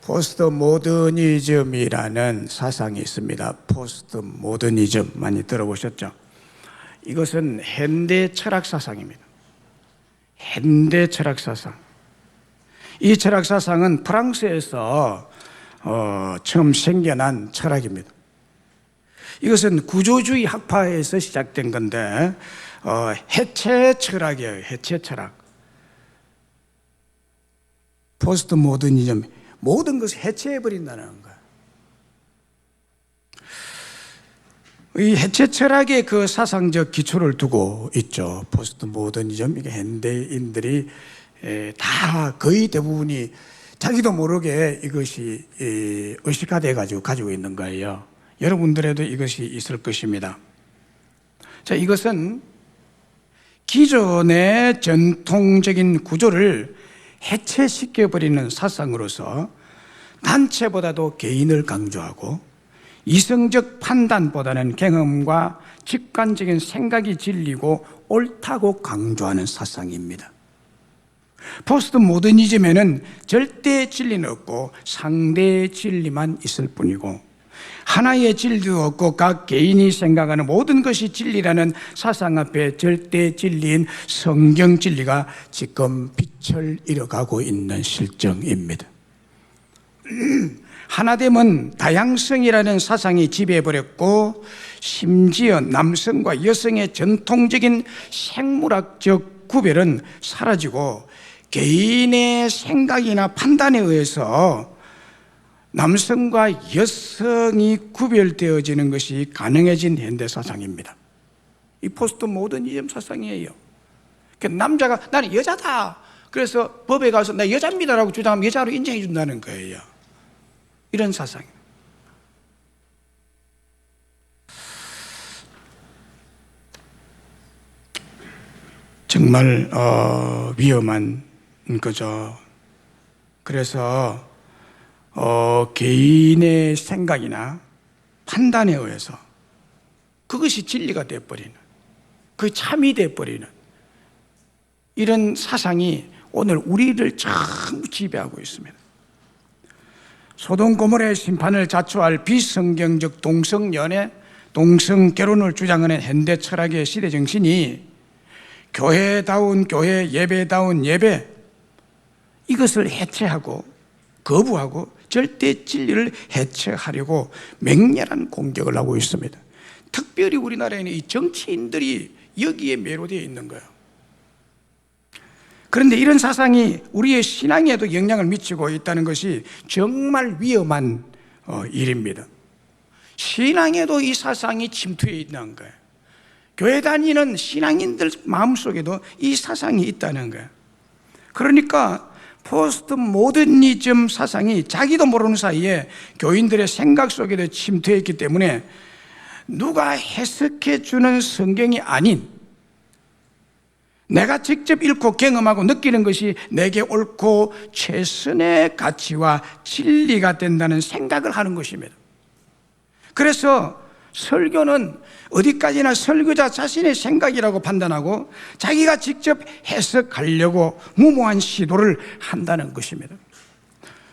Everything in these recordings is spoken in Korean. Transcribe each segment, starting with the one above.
포스트 모더니즘이라는 사상이 있습니다. 포스트 모더니즘 많이 들어보셨죠? 이것은 현대 철학 사상입니다. 현대 철학 사상. 이 철학 사상은 프랑스에서 처음 생겨난 철학입니다. 이것은 구조주의 학파에서 시작된 건데 해체 철학이에요. 해체 철학. 포스트 모더니즘, 모든 것을 해체해버린다는 거예요. 이 해체 철학의 그 사상적 기초를 두고 있죠. 포스트 모더니즘. 이게 현대인들이 다 거의 대부분이 자기도 모르게 이것이 의식화돼 가지고 있는 거예요. 여러분들에도 이것이 있을 것입니다. 자, 이것은 기존의 전통적인 구조를 해체시켜버리는 사상으로서 단체보다도 개인을 강조하고 이성적 판단보다는 경험과 직관적인 생각이 진리고 옳다고 강조하는 사상입니다. 포스트 모더니즘에는 절대 진리는 없고 상대 진리만 있을 뿐이고 하나의 진리도 없고 각 개인이 생각하는 모든 것이 진리라는 사상 앞에 절대 진리인 성경 진리가 지금 빛을 잃어가고 있는 실정입니다. 하나됨은 다양성이라는 사상이 지배해버렸고 심지어 남성과 여성의 전통적인 생물학적 구별은 사라지고 개인의 생각이나 판단에 의해서 남성과 여성이 구별되어지는 것이 가능해진 현대 사상입니다. 이 포스트 모더니즘 사상이에요. 남자가 나는 여자다. 그래서 법에 가서 나 여자입니다라고 주장하면 여자로 인정해 준다는 거예요. 이런 사상. 정말 위험한 거죠. 그래서 개인의 생각이나 판단에 의해서 그것이 진리가 되어버리는, 그 참이 되어버리는 이런 사상이 오늘 우리를 전부 지배하고 있습니다. 소돔 고모라의 심판을 자초할 비성경적 동성연애, 동성결혼을 주장하는 현대 철학의 시대 정신이 교회다운 교회, 예배다운 예배, 이것을 해체하고 거부하고 절대 진리를 해체하려고 맹렬한 공격을 하고 있습니다. 특별히 우리나라에는 이 정치인들이 여기에 매료되어 있는 거예요. 그런데 이런 사상이 우리의 신앙에도 영향을 미치고 있다는 것이 정말 위험한 일입니다. 신앙에도 이 사상이 침투해 있는 거예요. 교회 다니는 신앙인들 마음속에도 이 사상이 있다는 거예요. 그러니까 포스트 모더니즘 사상이 자기도 모르는 사이에 교인들의 생각 속에도 침투해 있기 때문에 누가 해석해 주는 성경이 아닌 내가 직접 읽고 경험하고 느끼는 것이 내게 옳고 최선의 가치와 진리가 된다는 생각을 하는 것입니다. 그래서 설교는 어디까지나 설교자 자신의 생각이라고 판단하고 자기가 직접 해석하려고 무모한 시도를 한다는 것입니다.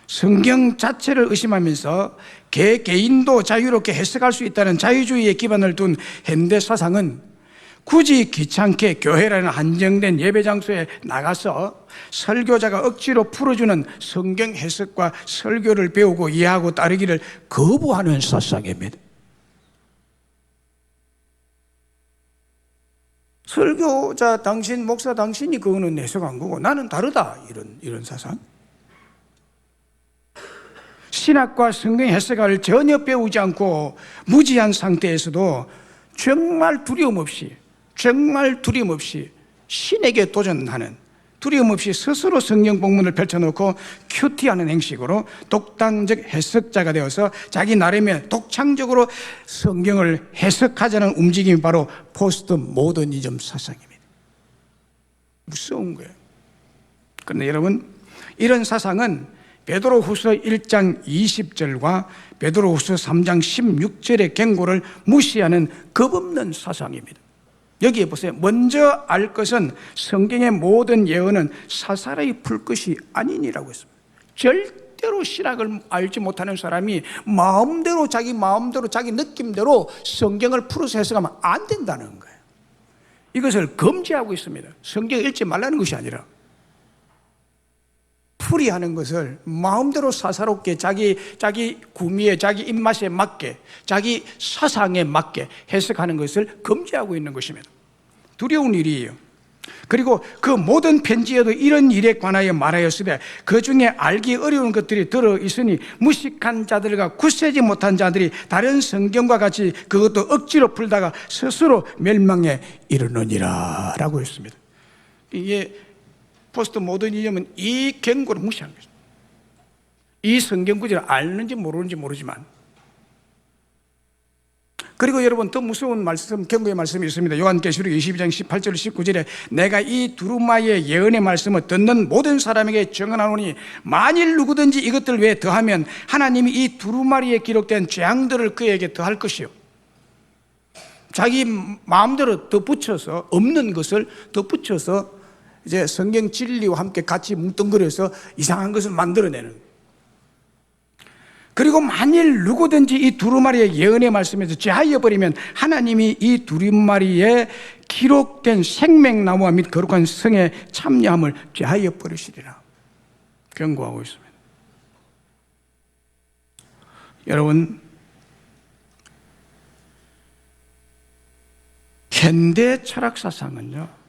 성경 자체를 의심하면서 개인도 자유롭게 해석할 수 있다는 자유주의에 기반을 둔 현대 사상은 굳이 귀찮게 교회라는 한정된 예배 장소에 나가서 설교자가 억지로 풀어주는 성경 해석과 설교를 배우고 이해하고 따르기를 거부하는 사상입니다. 설교자 당신, 목사 당신이 그거는 해석한 거고 나는 다르다, 이런 사상. 신학과 성경 해석을 전혀 배우지 않고 무지한 상태에서도 정말 두려움 없이 신에게 도전하는, 두려움 없이 스스로 성경 본문을 펼쳐놓고 큐티하는 행식으로 독단적 해석자가 되어서 자기 나름의 독창적으로 성경을 해석하자는 움직임이 바로 포스트 모더니즘 사상입니다. 무서운 거예요. 그런데 여러분, 이런 사상은 베드로후서 1장 20절과 베드로후서 3장 16절의 경고를 무시하는 겁없는 사상입니다. 여기에 보세요. 먼저 알 것은 성경의 모든 예언은 사사로이 풀 것이 아니니라고 했습니다. 절대 절대로 신학을 알지 못하는 사람이 마음대로 자기 느낌대로 성경을 풀어서 해석하면 안 된다는 거예요. 이것을 금지하고 있습니다. 성경 읽지 말라는 것이 아니라 풀이하는 것을 마음대로 사사롭게 자기 구미에, 자기 입맛에 맞게, 자기 사상에 맞게 해석하는 것을 금지하고 있는 것입니다. 두려운 일이에요. 그리고 그 모든 편지에도 이런 일에 관하여 말하였으되 그 중에 알기 어려운 것들이 들어있으니 무식한 자들과 굳세지 못한 자들이 다른 성경과 같이 그것도 억지로 풀다가 스스로 멸망에 이르느니라 라고 했습니다. 이게 포스트 모더니즘은 이 경고를 무시한 것입니다. 이 성경 구절을 알는지 모르는지 모르지만, 그리고 여러분 더 무서운 말씀, 경고의 말씀이 있습니다. 요한계시록 22장 18절 19절에 내가 이 두루마리의 예언의 말씀을 듣는 모든 사람에게 증언하노니 만일 누구든지 이것들 외에 더하면 하나님이 이 두루마리에 기록된 재앙들을 그에게 더할 것이요, 자기 마음대로 덧붙여서 없는 것을 덧붙여서 이제 성경 진리와 함께 같이 뭉뚱그려서 이상한 것을 만들어내는. 그리고 만일 누구든지 이 두루마리의 예언의 말씀에서 제하여 버리면 하나님이 이 두루마리에 기록된 생명나무와 및 거룩한 성에 참여함을 제하여 버리시리라 경고하고 있습니다. 여러분, 현대 철학 사상은요,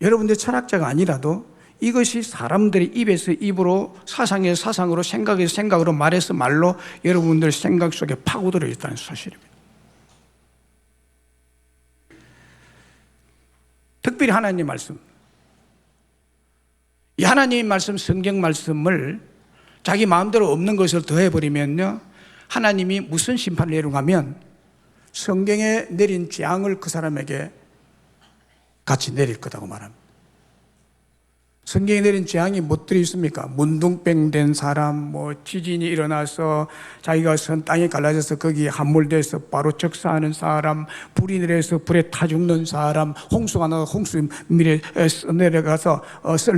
여러분들 철학자가 아니라도 이것이 사람들이 입에서 입으로, 사상에서 사상으로, 생각에서 생각으로, 말에서 말로 여러분들 생각 속에 파고들어 있다는 사실입니다. 특별히 하나님 말씀, 이 하나님 말씀, 성경 말씀을 자기 마음대로 없는 것을 더해버리면요, 하나님이 무슨 심판을 내려가면 성경에 내린 재앙을 그 사람에게 같이 내릴 거라고 말합니다. 성경에 내린 재앙이 무엇들이 있습니까? 문둥병 된 사람, 지진이 일어나서 자기가 선 땅에 갈라져서 거기에 함몰돼서 바로 적사하는 사람, 불이 내려서 불에 타 죽는 사람, 홍수가 나서 홍수 밀에 썰려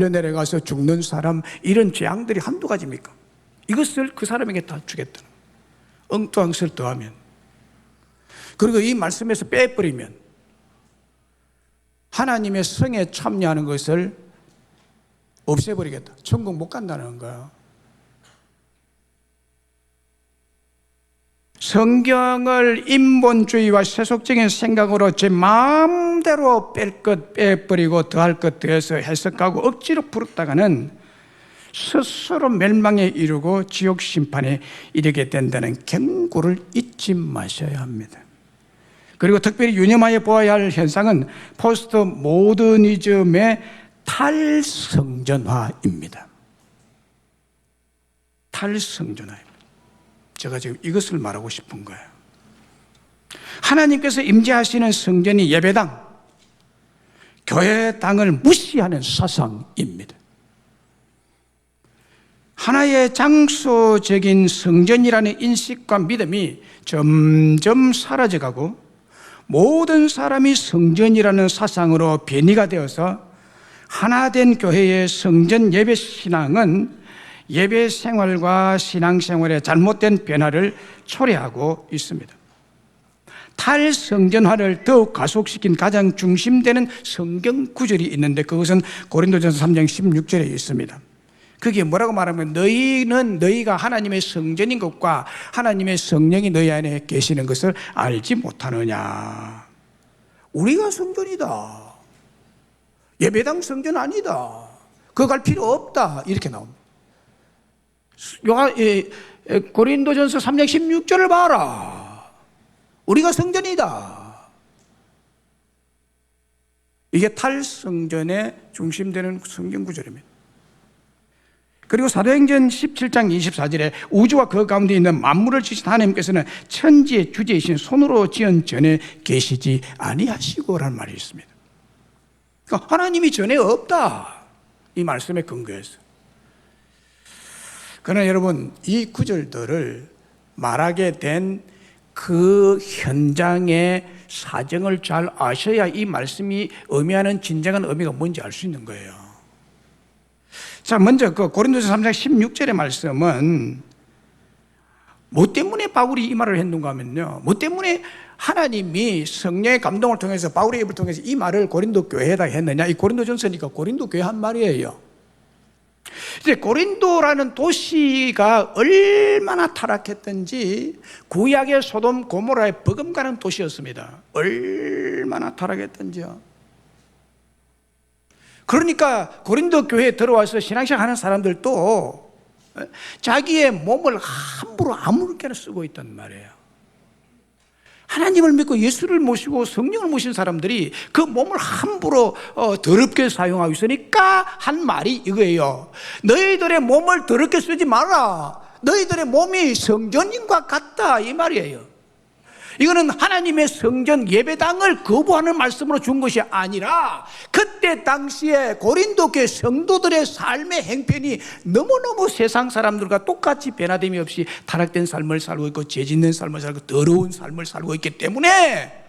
내려가서 죽는 사람, 이런 재앙들이 한두 가지입니까? 이것을 그 사람에게 다 주겠다는, 엉뚱한 것을 더하면, 그리고 이 말씀에서 빼버리면 하나님의 성에 참여하는 것을 없애버리겠다. 천국 못 간다는 거야. 성경을 인본주의와 세속적인 생각으로 제 마음대로 뺄 것 빼버리고 더할 것 더해서 해석하고 억지로 풀었다가는 스스로 멸망에 이르고 지옥 심판에 이르게 된다는 경고를 잊지 마셔야 합니다. 그리고 특별히 유념하여 보아야 할 현상은 포스트 모더니즘의 탈성전화입니다. 탈성전화입니다. 제가 지금 이것을 말하고 싶은 거예요. 하나님께서 임재하시는 성전이 예배당, 교회당을 무시하는 사상입니다. 하나의 장소적인 성전이라는 인식과 믿음이 점점 사라져가고 모든 사람이 성전이라는 사상으로 변이가 되어서 하나된 교회의 성전 예배 신앙은 예배 생활과 신앙 생활의 잘못된 변화를 초래하고 있습니다. 탈성전화를 더욱 가속시킨 가장 중심되는 성경 구절이 있는데 그것은 고린도전서 3장 16절에 있습니다. 그게 뭐라고 말하면 너희가 하나님의 성전인 것과 하나님의 성령이 너희 안에 계시는 것을 알지 못하느냐. 우리가 성전이다. 예배당 성전 아니다. 그거 갈 필요 없다. 이렇게 나옵니다. 고린도전서 3장 16절을 봐라. 우리가 성전이다. 이게 탈성전의 중심되는 성경 구절입니다. 그리고 사도행전 17장 24절에 우주와 그 가운데 있는 만물을 지으신 하나님께서는 천지의 주제이신 손으로 지은 전에 계시지 아니하시고라는 말이 있습니다. 그러니까 하나님이 전에 없다. 이 말씀에 근거해서. 그러나 여러분, 이 구절들을 말하게 된 그 현장의 사정을 잘 아셔야 이 말씀이 의미하는 진정한 의미가 뭔지 알 수 있는 거예요. 자, 먼저 그 고린도서 3장 16절의 말씀은 뭐 때문에 바울이 이 말을 했는가 하면요, 뭐 때문에 하나님이 성령의 감동을 통해서 바울의 입을 통해서 이 말을 고린도 교회에다 했느냐. 이 고린도전서니까 고린도 교회 한 말이에요. 이제 고린도라는 도시가 얼마나 타락했던지, 구약의 소돔 고모라의 버금가는 도시였습니다. 얼마나 타락했던지요. 그러니까 고린도 교회에 들어와서 신앙생활 하는 사람들도 자기의 몸을 함부로 아무렇게나 쓰고 있단 말이에요. 하나님을 믿고 예수를 모시고 성령을 모신 사람들이 그 몸을 함부로 더럽게 사용하고 있으니까 한 말이 이거예요. 너희들의 몸을 더럽게 쓰지 마라. 너희들의 몸이 성전인과 같다, 이 말이에요. 이거는 하나님의 성전 예배당을 거부하는 말씀으로 준 것이 아니라 그때 당시에 고린도 교회 성도들의 삶의 행편이 너무너무 세상 사람들과 똑같이 변화됨이 없이 타락된 삶을 살고 있고 죄 짓는 삶을 살고 더러운 삶을 살고 있기 때문에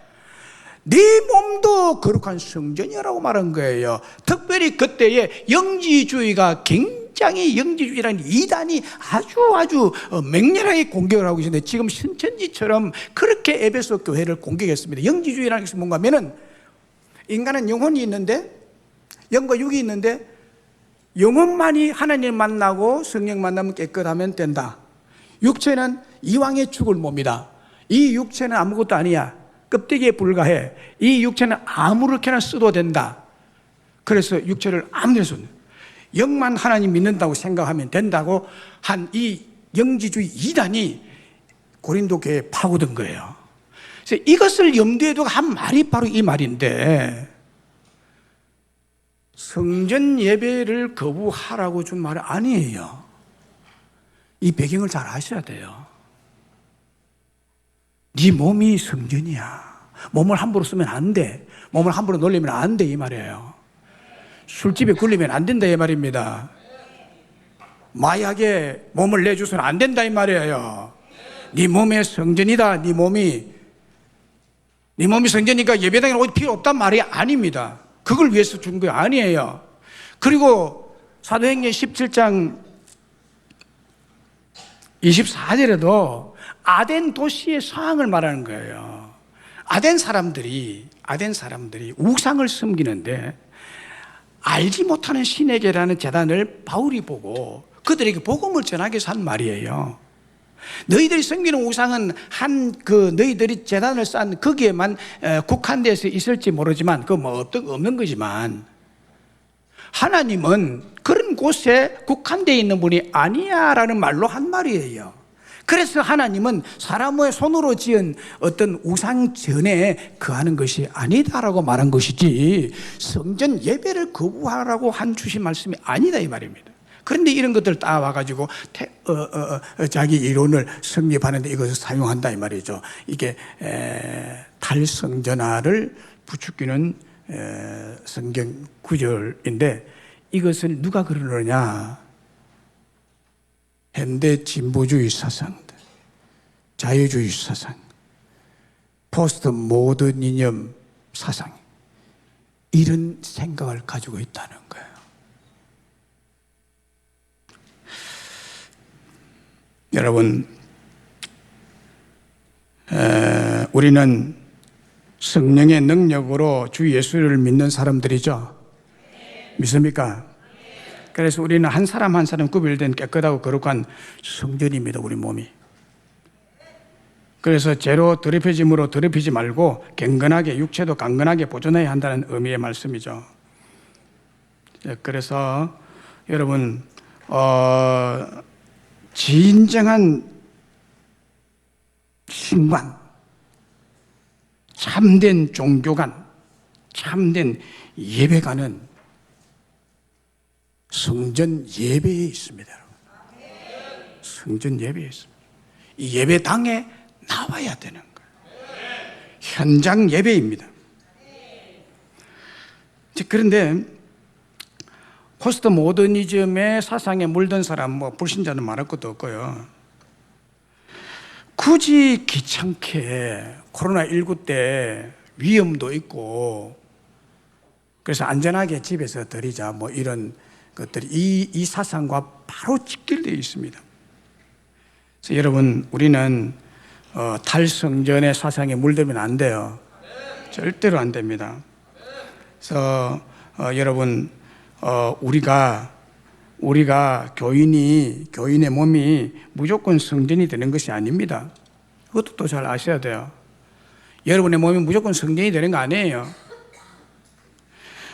네 몸도 거룩한 성전이라고 말한 거예요. 특별히 그때의 영지주의가 굉장히, 영지주의라는 이단이 아주 맹렬하게 공격을 하고 있는데, 지금 신천지처럼 그렇게 에베소 교회를 공격했습니다. 영지주의라는 것이 뭔가 하면은, 인간은 영혼이 있는데, 영과 육이 있는데, 영혼만이 하나님을 만나고 성령 만나면 깨끗하면 된다. 육체는 이왕에 죽을 몸이다. 이 육체는 아무것도 아니야. 껍데기에 불과해. 이 육체는 아무렇게나 써도 된다. 그래서 육체를 아무데나 써. 영만 하나님 믿는다고 생각하면 된다고 한 이 영지주의 이단이 고린도 교회에 파고든 거예요. 그래서 이것을 염두에 두고 한 말이 바로 이 말인데, 성전 예배를 거부하라고 준 말이 아니에요. 이 배경을 잘 아셔야 돼요. 네 몸이 성전이야. 몸을 함부로 쓰면 안 돼. 몸을 함부로 놀리면 안 돼, 이 말이에요. 술집에 굴리면 안 된다, 이 말입니다. 마약에 몸을 내줘서는 안 된다, 이 말이에요. 네 몸의 성전이다. 네 몸이 성전이니까 예배당에 올 필요 없단 말이 아닙니다. 그걸 위해서 준 거 아니에요. 그리고 사도행전 17장 24절에도 아덴 도시의 상황을 말하는 거예요. 아덴 사람들이 우상을 섬기는데 알지 못하는 신에게라는 제단을 바울이 보고 그들에게 복음을 전하기 위해서 한 말이에요. 너희들이 섬기는 우상은 너희들이 제단을 쌓은 거기에만 국한돼서 있을지 모르지만, 그거 뭐 없는 거지만, 하나님은 그런 곳에 국한되어 있는 분이 아니야 라는 말로 한 말이에요. 그래서 하나님은 사람의 손으로 지은 어떤 우상전에 거하는 것이 아니다라고 말한 것이지, 성전 예배를 거부하라고 주신 말씀이 아니다, 이 말입니다. 그런데 이런 것들 따와가지고 자기 이론을 성립하는데 이것을 사용한다, 이 말이죠. 이게 탈성전화를 부추기는 성경 구절인데, 이것을 누가 그러느냐? 현대 진보주의 사상들, 자유주의 사상, 포스트 모더니즘 사상, 이런 생각을 가지고 있다는 거예요. 여러분, 우리는 성령의 능력으로 주 예수를 믿는 사람들이죠. 믿습니까? 그래서 우리는 한 사람 한 사람 구별된 깨끗하고 거룩한 성전입니다, 우리 몸이. 그래서 죄로 더럽혀짐으로 더럽히지 말고 경건하게, 육체도 강건하게 보존해야 한다는 의미의 말씀이죠. 그래서 여러분, 진정한 신관, 참된 종교관, 참된 예배관은 성전 예배에 있습니다. 성전 예배에 있습니다. 이 예배당에 나와야 되는 거예요. 현장 예배입니다. 그런데 포스트 모더니즘의 사상에 물든 사람, 불신자는 말할 것도 없고요. 굳이 귀찮게 코로나19 때 위험도 있고 그래서 안전하게 집에서 드리자, 이런 것들이 이 사상과 바로 직결되어 있습니다. 그래서 여러분, 우리는 탈성전의 사상에 물들면 안 돼요. 절대로 안 됩니다. 그래서 여러분, 우리가 교인의 몸이 무조건 성전이 되는 것이 아닙니다. 그것도 또 잘 아셔야 돼요. 여러분의 몸이 무조건 성전이 되는 거 아니에요.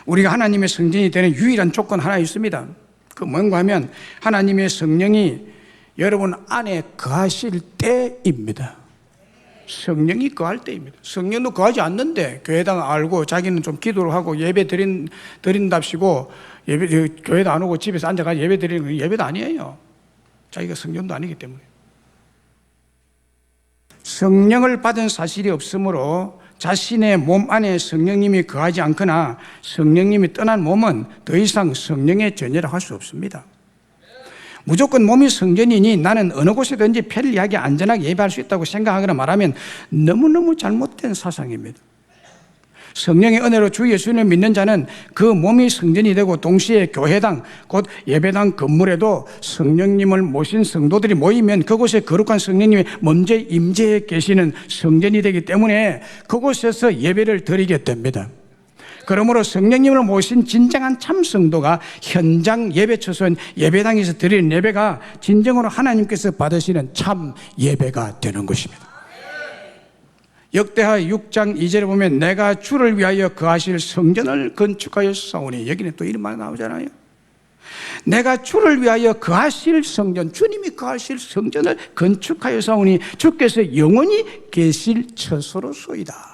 우리가 하나님의 성전이 되는 유일한 조건 하나 있습니다. 그 뭔가 하면 하나님의 성령이 여러분 안에 거하실 때입니다. 성령이 거할 때입니다. 성령도 거하지 않는데 교회당 알고 자기는 좀 기도를 하고 예배 드린답시고 교회도 안 오고 집에서 앉아가지고 예배 드리는 건 예배도 아니에요. 자기가 성령도 아니기 때문에. 성령을 받은 사실이 없으므로 자신의 몸 안에 성령님이 거하지 않거나 성령님이 떠난 몸은 더 이상 성령의 전이라고 할 수 없습니다. 무조건 몸이 성전이니 나는 어느 곳에든지 편리하게 안전하게 예배할 수 있다고 생각하거나 말하면 너무너무 잘못된 사상입니다. 성령의 은혜로 주 예수님을 믿는 자는 그 몸이 성전이 되고 동시에 교회당 곧 예배당 건물에도 성령님을 모신 성도들이 모이면 그곳에 거룩한 성령님이 먼저 임재해 계시는 성전이 되기 때문에 그곳에서 예배를 드리게 됩니다. 그러므로 성령님을 모신 진정한 참 성도가 현장 예배 처소인 예배당에서 드리는 예배가 진정으로 하나님께서 받으시는 참 예배가 되는 것입니다. 역대하 6장 2절에 보면 내가 주를 위하여 거하실 성전을 건축하였사오니, 여기는 또 이런 말이 나오잖아요. 내가 주를 위하여 거하실 성전, 주님이 거하실 성전을 건축하였사오니 주께서 영원히 계실 처소로소이다.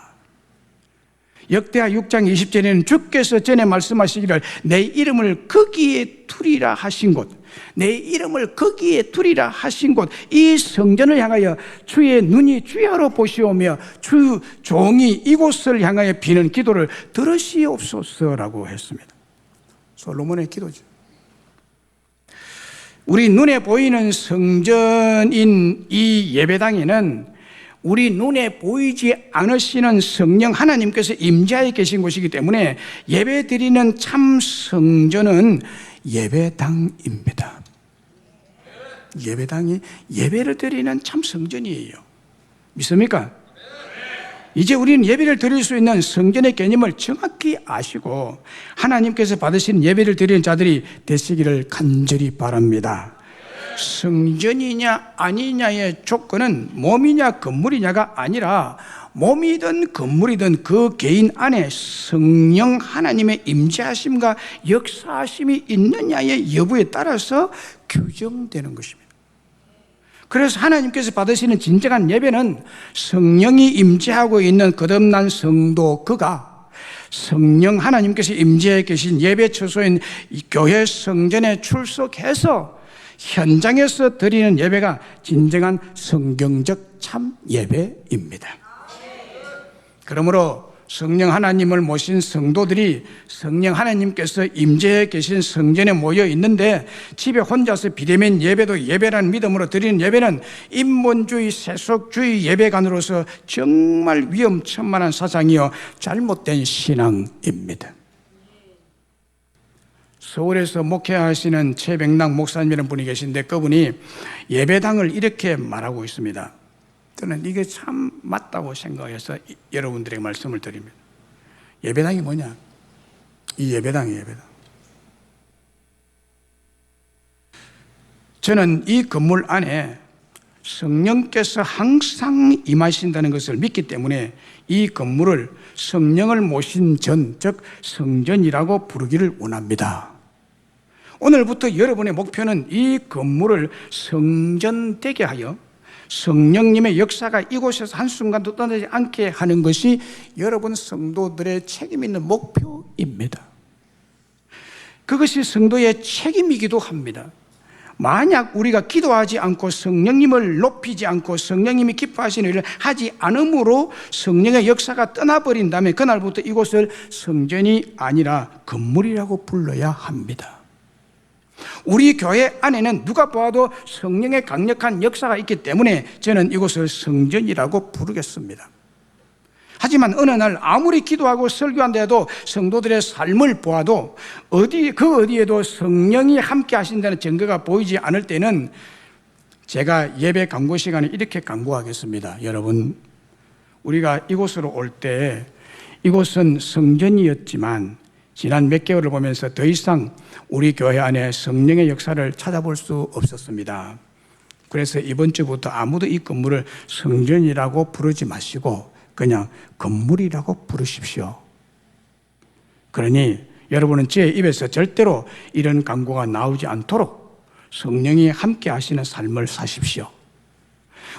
역대하 6장 20절에는 주께서 전에 말씀하시기를 내 이름을 거기에 두리라 하신 곳, 내 이름을 거기에 두리라 하신 곳, 이 성전을 향하여 주의 눈이 주야로 보시오며 주 종이 이곳을 향하여 비는 기도를 들으시옵소서라고 했습니다. 솔로몬의 기도죠. 우리 눈에 보이는 성전인 이 예배당에는 우리 눈에 보이지 않으시는 성령 하나님께서 임재하여 계신 곳이기 때문에 예배드리는 참 성전은 예배당입니다. 예배당이 예배를 드리는 참 성전이에요. 믿습니까? 이제 우리는 예배를 드릴 수 있는 성전의 개념을 정확히 아시고 하나님께서 받으신 예배를 드리는 자들이 되시기를 간절히 바랍니다. 성전이냐 아니냐의 조건은 몸이냐 건물이냐가 아니라 몸이든 건물이든 그 개인 안에 성령 하나님의 임재하심과 역사하심이 있느냐의 여부에 따라서 규정되는 것입니다. 그래서 하나님께서 받으시는 진정한 예배는 성령이 임재하고 있는 거듭난 성도 그가 성령 하나님께서 임재해 계신 예배 처소인 교회 성전에 출석해서 현장에서 드리는 예배가 진정한 성경적 참 예배입니다. 그러므로 성령 하나님을 모신 성도들이 성령 하나님께서 임재해 계신 성전에 모여 있는데 집에 혼자서 비대면 예배도 예배라는 믿음으로 드리는 예배는 인본주의 세속주의 예배관으로서 정말 위험천만한 사상이요 잘못된 신앙입니다. 서울에서 목회하시는 최백락 목사님이라는 분이 계신데 그분이 예배당을 이렇게 말하고 있습니다. 저는 이게 참 맞다고 생각해서 여러분들에게 말씀을 드립니다. 예배당이 뭐냐? 이 예배당이에요, 예배당. 저는 이 건물 안에 성령께서 항상 임하신다는 것을 믿기 때문에 이 건물을 성령을 모신 전, 즉 성전이라고 부르기를 원합니다. 오늘부터 여러분의 목표는 이 건물을 성전되게 하여 성령님의 역사가 이곳에서 한순간도 떠나지 않게 하는 것이 여러분 성도들의 책임 있는 목표입니다. 그것이 성도의 책임이기도 합니다. 만약 우리가 기도하지 않고 성령님을 높이지 않고 성령님이 기뻐하시는 일을 하지 않으므로 성령의 역사가 떠나버린다면 그날부터 이곳을 성전이 아니라 건물이라고 불러야 합니다. 우리 교회 안에는 누가 보아도 성령의 강력한 역사가 있기 때문에 저는 이곳을 성전이라고 부르겠습니다. 하지만 어느 날 아무리 기도하고 설교한데도 성도들의 삶을 보아도 어디에도 성령이 함께 하신다는 증거가 보이지 않을 때는 제가 예배 강구 시간에 이렇게 강구하겠습니다. 여러분, 우리가 이곳으로 올 때 이곳은 성전이었지만 지난 몇 개월을 보면서 더 이상 우리 교회 안에 성령의 역사를 찾아볼 수 없었습니다. 그래서 이번 주부터 아무도 이 건물을 성전이라고 부르지 마시고 그냥 건물이라고 부르십시오. 그러니 여러분은 제 입에서 절대로 이런 강구가 나오지 않도록 성령이 함께 하시는 삶을 사십시오.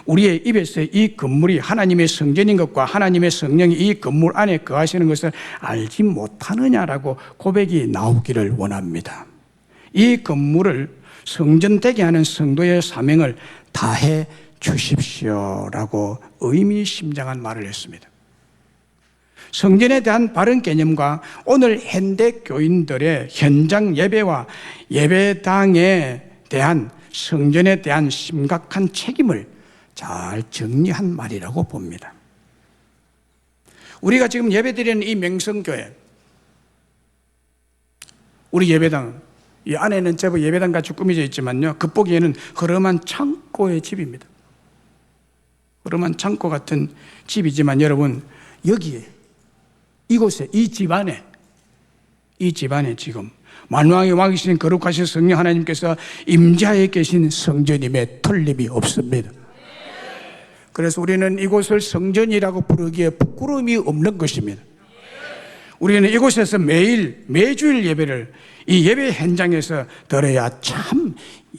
우리의 입에서 이 건물이 하나님의 성전인 것과 하나님의 성령이 이 건물 안에 거하시는 것을 알지 못하느냐라고 고백이 나오기를 원합니다. 이 건물을 성전되게 하는 성도의 사명을 다해 주십시오라고 의미심장한 말을 했습니다. 성전에 대한 바른 개념과 오늘 현대 교인들의 현장 예배와 예배당에 대한 성전에 대한 심각한 책임을 잘 정리한 말이라고 봅니다. 우리가 지금 예배드리는 이 명성교회, 우리 예배당, 이 안에는 제법 예배당 같이 꾸며져 있지만요, 겉보기에는 허름한 창고의 집입니다. 허름한 창고 같은 집이지만 여러분, 여기에, 이곳에, 이 집안에 지금 만왕의 왕이신 거룩하신 성령 하나님께서 임재하에 계신 성전임에 틀림이 없습니다. 그래서 우리는 이곳을 성전이라고 부르기에 부끄러움이 없는 것입니다. 우리는 이곳에서 매주일 예배를 이 예배 현장에서 드려야 참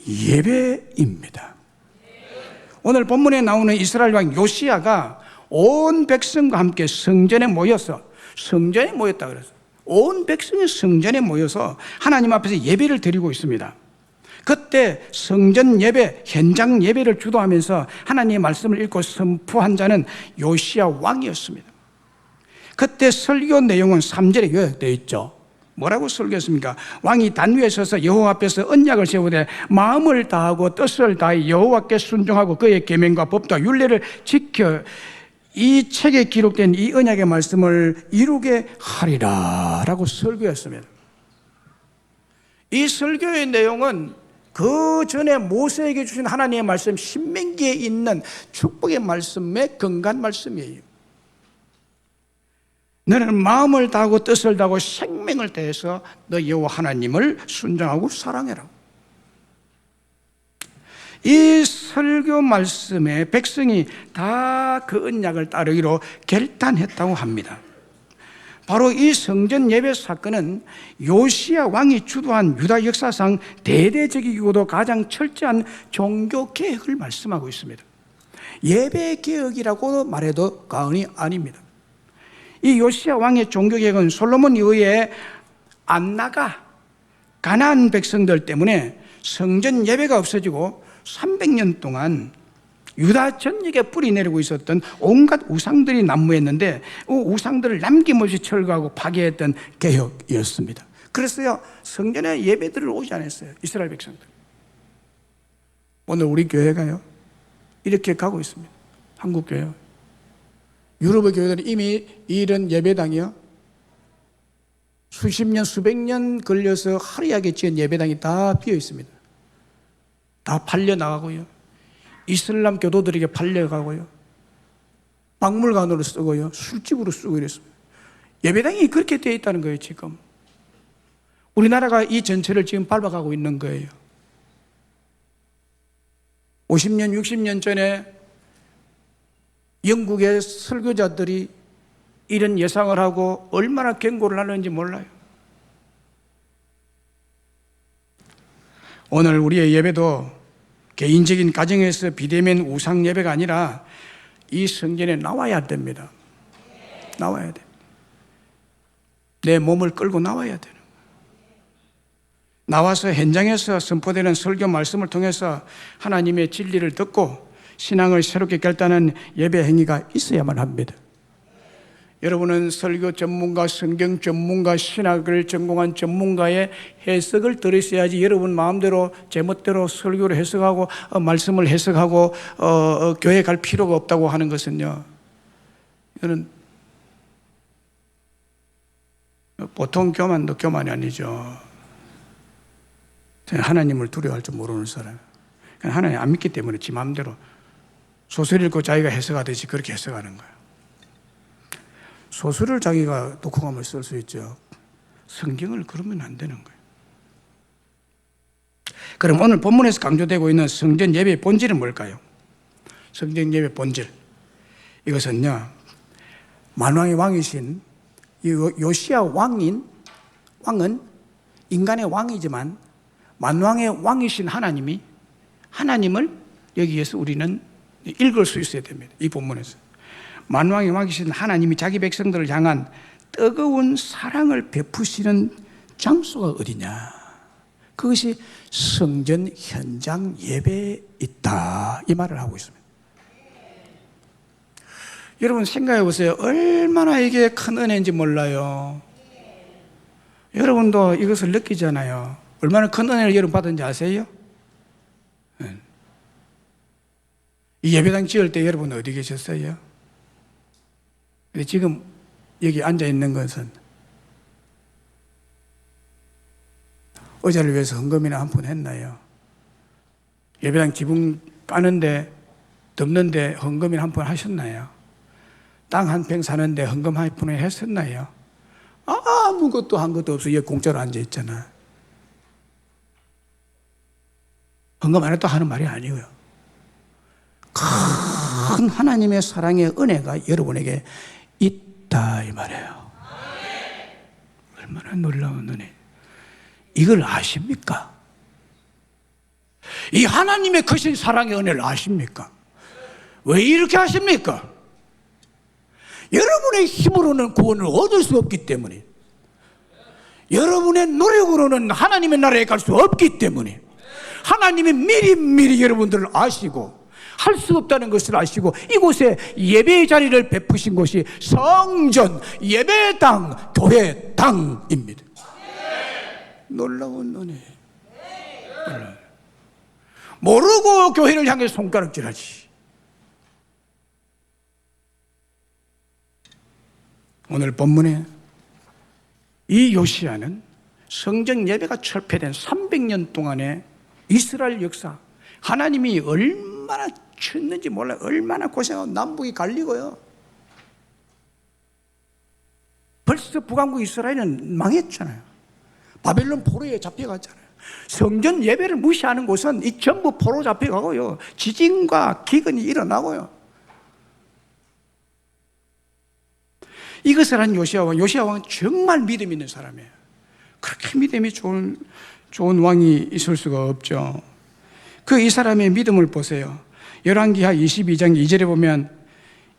예배입니다. 오늘 본문에 나오는 이스라엘 왕 요시야가 온 백성과 함께 성전에 모였다 그래서 온 백성이 성전에 모여서 하나님 앞에서 예배를 드리고 있습니다. 그때 성전 예배, 현장 예배를 주도하면서 하나님의 말씀을 읽고 선포한 자는 요시야 왕이었습니다. 그때 설교 내용은 3절에 요약되어 있죠. 뭐라고 설교했습니까? 왕이 단 위에 서서 여호와 앞에서 언약을 세우되 마음을 다하고 뜻을 다해 여호와께 순종하고 그의 계명과 법과 율례를 지켜 이 책에 기록된 이 언약의 말씀을 이루게 하리라 라고 설교했습니다. 이 설교의 내용은 그 전에 모세에게 주신 하나님의 말씀 신명기에 있는 축복의 말씀의 근간 말씀이에요. 너는 마음을 다하고 뜻을 다하고 생명을 다해서 너 여호와 하나님을 순종하고 사랑해라. 이 설교 말씀에 백성이 다 그 언약을 따르기로 결단했다고 합니다. 바로 이 성전 예배 사건은 요시야 왕이 주도한 유다 역사상 대대적이고도 가장 철저한 종교 개혁을 말씀하고 있습니다. 예배 개혁이라고 말해도 과언이 아닙니다. 이 요시야 왕의 종교 개혁은 솔로몬에 의해 안 나가 가나안 백성들 때문에 성전 예배가 없어지고 300년 동안 유다 전역에 뿌리 내리고 있었던 온갖 우상들이 난무했는데 그 우상들을 남김없이 철거하고 파괴했던 개혁이었습니다. 그래서요 성전에 예배들을 오지 않았어요. 이스라엘 백성들. 오늘 우리 교회가요 이렇게 가고 있습니다. 한국 교회요. 유럽의 교회들은 이미 이런 예배당이요 수십 년 수백 년 걸려서 화려하게 지은 예배당이 다 비어 있습니다. 다 팔려 나가고요. 이슬람 교도들에게 팔려가고요. 박물관으로 쓰고요. 술집으로 쓰고 이랬습니다. 예배당이 그렇게 되어 있다는 거예요, 지금. 우리나라가 이 전체를 지금 밟아가고 있는 거예요. 50년, 60년 전에 영국의 설교자들이 이런 예상을 하고 얼마나 경고를 하는지 몰라요. 오늘 우리의 예배도 개인적인 가정에서 비대면 우상 예배가 아니라 이 성전에 나와야 됩니다. 나와야 돼. 내 몸을 끌고 나와야 되는 거예요. 나와서 현장에서 선포되는 설교 말씀을 통해서 하나님의 진리를 듣고 신앙을 새롭게 결단하는 예배 행위가 있어야만 합니다. 여러분은 설교 전문가, 성경 전문가, 신학을 전공한 전문가의 해석을 들으셔야지 여러분 마음대로 제멋대로 설교를 해석하고 말씀을 해석하고 교회 갈 필요가 없다고 하는 것은요, 이거는 보통 교만도 교만이 아니죠. 하나님을 두려워할 줄 모르는 사람. 하나님 안 믿기 때문에 지 마음대로 소설 읽고 자기가 해석하듯이 그렇게 해석하는 거예요. 소설을 자기가 독후감을 쓸 수 있죠. 성경을 그러면 안 되는 거예요. 그럼 오늘 본문에서 강조되고 있는 성전 예배의 본질은 뭘까요? 성전 예배의 본질. 이것은요, 만왕의 왕이신 요시야 왕은 인간의 왕이지만 만왕의 왕이신 하나님을 여기에서 우리는 읽을 수 있어야 됩니다. 이 본문에서. 만왕의 왕이신 하나님이 자기 백성들을 향한 뜨거운 사랑을 베푸시는 장소가 어디냐? 그것이 성전 현장 예배에 있다. 이 말을 하고 있습니다. 여러분 생각해 보세요. 얼마나 이게 큰 은혜인지 몰라요. 여러분도 이것을 느끼잖아요. 얼마나 큰 은혜를 여러분 받은지 아세요? 이 예배당 지을 때 여러분 어디 계셨어요? 근데 지금 여기 앉아 있는 것은 의자를 위해서 헌금이나 한 푼 했나요? 예배당 지붕 까는데 덮는데 헌금이나 한 푼 하셨나요? 땅 한 평 사는데 헌금 한 푼을 했었나요? 아무것도 한 것도 없어. 여기 공짜로 앉아 있잖아. 헌금 안 했다 하는 말이 아니고요. 큰 하나님의 사랑의 은혜가 여러분에게 있다 이 말이에요. 얼마나 놀라운 은혜. 이걸 아십니까? 이 하나님의 크신 사랑의 은혜를 아십니까? 왜 이렇게 하십니까? 여러분의 힘으로는 구원을 얻을 수 없기 때문에, 여러분의 노력으로는 하나님의 나라에 갈 수 없기 때문에, 하나님이 미리미리 여러분들을 아시고 할 수 없다는 것을 아시고 이곳에 예배의 자리를 베푸신 곳이 성전, 예배당, 교회당입니다. 놀라운 은혜. 모르고 교회를 향해 손가락질하지. 오늘 본문에 이 요시야는 성전 예배가 철폐된 300년 동안의 이스라엘 역사, 하나님이 얼마나 쳤는지 몰라요. 얼마나 고생하고 남북이 갈리고요. 벌써 북왕국 이스라엘은 망했잖아요. 바벨론 포로에 잡혀갔잖아요. 성전 예배를 무시하는 곳은 이 전부 포로 잡혀가고요. 지진과 기근이 일어나고요. 이것을 한 요시야 왕은 정말 믿음 있는 사람이에요. 그렇게 믿음이 좋은 왕이 있을 수가 없죠. 이 사람의 믿음을 보세요. 열왕기하 22장 2절에 보면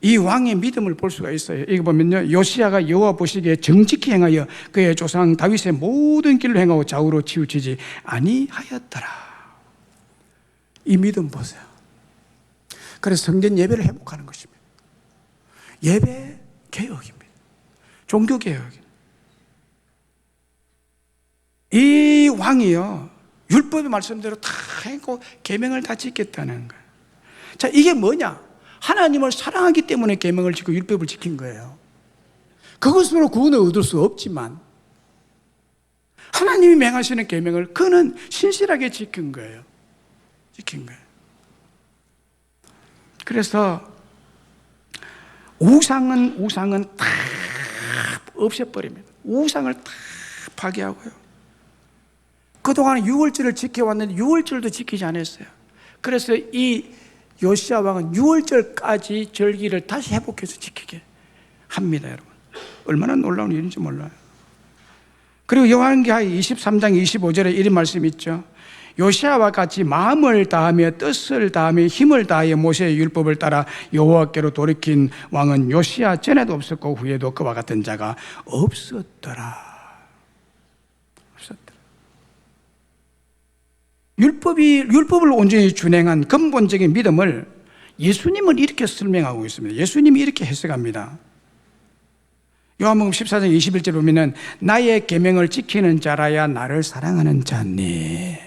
이 왕의 믿음을 볼 수가 있어요. 이거 보면요, 요시야가 여호와 보시기에 정직히 행하여 그의 조상 다윗의 모든 길로 행하고 좌우로 치우치지 아니하였더라. 이 믿음 보세요. 그래서 성전 예배를 회복하는 것입니다. 예배 개혁입니다. 종교 개혁입니다. 이 왕이요, 율법의 말씀대로 다 행하고 계명을 다 지켰다는 거예요. 자, 이게 뭐냐? 하나님을 사랑하기 때문에 계명을 지키고 율법을 지킨 거예요. 그것으로 구원을 얻을 수 없지만 하나님이 명하시는 계명을 그는 신실하게 지킨 거예요. 지킨 거예요. 그래서 우상은 다 없애버립니다. 우상을 다 파괴하고요. 그동안 유월절을 지켜왔는데 유월절도 지키지 않았어요. 그래서 이 요시야 왕은 6월절까지 절기를 다시 회복해서 지키게 합니다, 여러분. 얼마나 놀라운 일인지 몰라요. 그리고 열왕기하 23장 25절에 이런 말씀이 있죠. 요시야와 같이 마음을 다하며 뜻을 다하며 힘을 다하여 모세의 율법을 따라 여호와께로 돌이킨 왕은 요시야 전에도 없었고 후에도 그와 같은 자가 없었더라. 율법을 온전히 준행한 근본적인 믿음을 예수님은 이렇게 설명하고 있습니다. 예수님이 이렇게 해석합니다. 요한복음 14장 21절 보면은 나의 계명을 지키는 자라야 나를 사랑하는 자니.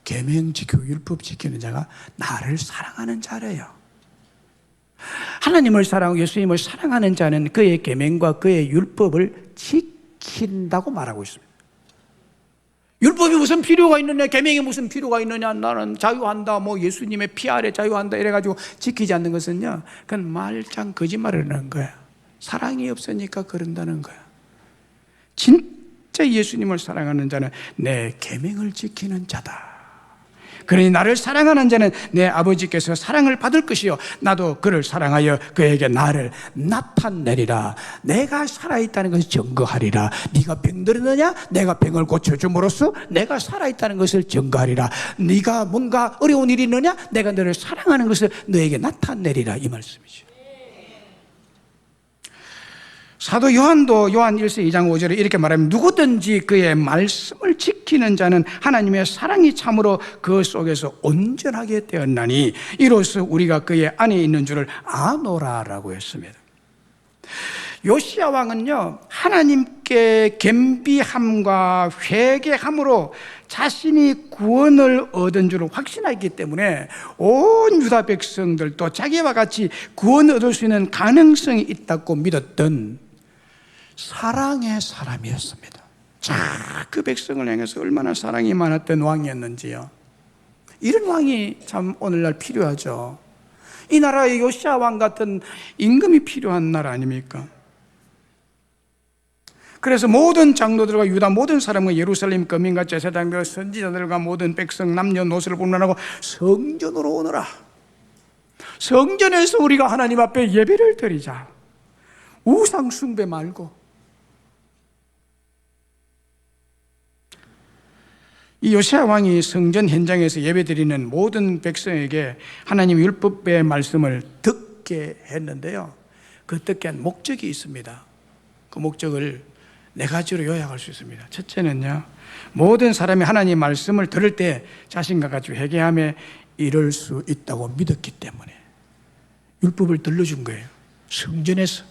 계명 지키고 율법 지키는 자가 나를 사랑하는 자래요. 하나님을 사랑하고 예수님을 사랑하는 자는 그의 계명과 그의 율법을 지킵니다. 지킨다고 말하고 있습니다. 율법이 무슨 필요가 있느냐, 계명이 무슨 필요가 있느냐, 나는 자유한다, 뭐 예수님의 피 아래 자유한다 이래가지고 지키지 않는 것은요, 그건 말짱 거짓말을 하는 거야. 사랑이 없으니까 그런다는 거야. 진짜 예수님을 사랑하는 자는 내 계명을 지키는 자다. 그러니 나를 사랑하는 자는 내 아버지께서 사랑을 받을 것이요 나도 그를 사랑하여 그에게 나를 나타내리라. 내가 살아있다는 것을 증거하리라. 네가 병들었느냐? 내가 병을 고쳐줌으로써 내가 살아있다는 것을 증거하리라. 네가 뭔가 어려운 일이 있느냐? 내가 너를 사랑하는 것을 너에게 나타내리라. 이 말씀이죠. 사도 요한도 요한 1서 2장 5절에 이렇게 말합니다. 누구든지 그의 말씀을 지키는 자는 하나님의 사랑이 참으로 그 속에서 온전하게 되었나니 이로써 우리가 그의 안에 있는 줄을 아노라라고 했습니다. 요시야 왕은요, 하나님께 겸비함과 회개함으로 자신이 구원을 얻은 줄을 확신하기 때문에 온 유다 백성들도 자기와 같이 구원을 얻을 수 있는 가능성이 있다고 믿었던 사랑의 사람이었습니다. 자, 그 백성을 향해서 얼마나 사랑이 많았던 왕이었는지요. 이런 왕이 참 오늘날 필요하죠. 이 나라에 요시야 왕 같은 임금이 필요한 나라 아닙니까? 그래서 모든 장로들과 유다 모든 사람과 예루살렘 거민과 제사장들 선지자들과 모든 백성 남녀노소를 분란하고 성전으로 오너라. 성전에서 우리가 하나님 앞에 예배를 드리자. 우상 숭배 말고. 이 요시야 왕이 성전 현장에서 예배드리는 모든 백성에게 하나님 율법의 말씀을 듣게 했는데요, 그 듣게 한 목적이 있습니다. 그 목적을 네 가지로 요약할 수 있습니다. 첫째는요, 모든 사람이 하나님 말씀을 들을 때 자신과 같이 회개하며 이룰 수 있다고 믿었기 때문에 율법을 들려준 거예요. 성전에서.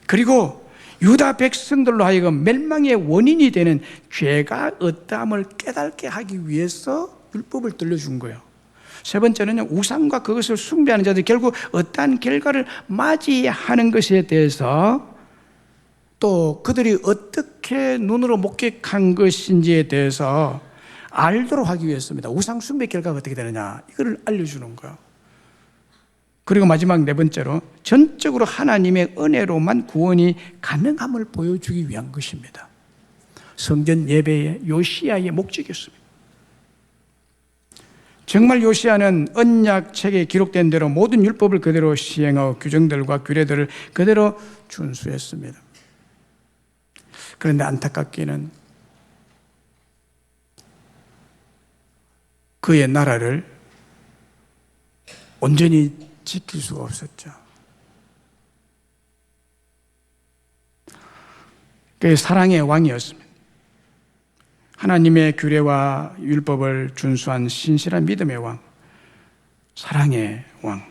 그리고 유다 백성들로 하여금 멸망의 원인이 되는 죄가 어떠함을 깨닫게 하기 위해서 율법을 들려준 거예요. 세 번째는요, 우상과 그것을 숭배하는 자들이 결국 어떠한 결과를 맞이하는 것에 대해서, 또 그들이 어떻게 눈으로 목격한 것인지에 대해서 알도록 하기 위해서입니다. 우상 숭배 결과가 어떻게 되느냐, 이걸 알려주는 거예요. 그리고 마지막 네 번째로 전적으로 하나님의 은혜로만 구원이 가능함을 보여주기 위한 것입니다. 성전 예배의 요시야의 목적이었습니다. 정말 요시야는 언약책에 기록된 대로 모든 율법을 그대로 시행하고 규정들과 규례들을 그대로 준수했습니다. 그런데 안타깝게는 그의 나라를 온전히 지킬 수가 없었죠. 그의 사랑의 왕이었습니다. 하나님의 규례와 율법을 준수한 신실한 믿음의 왕, 사랑의 왕.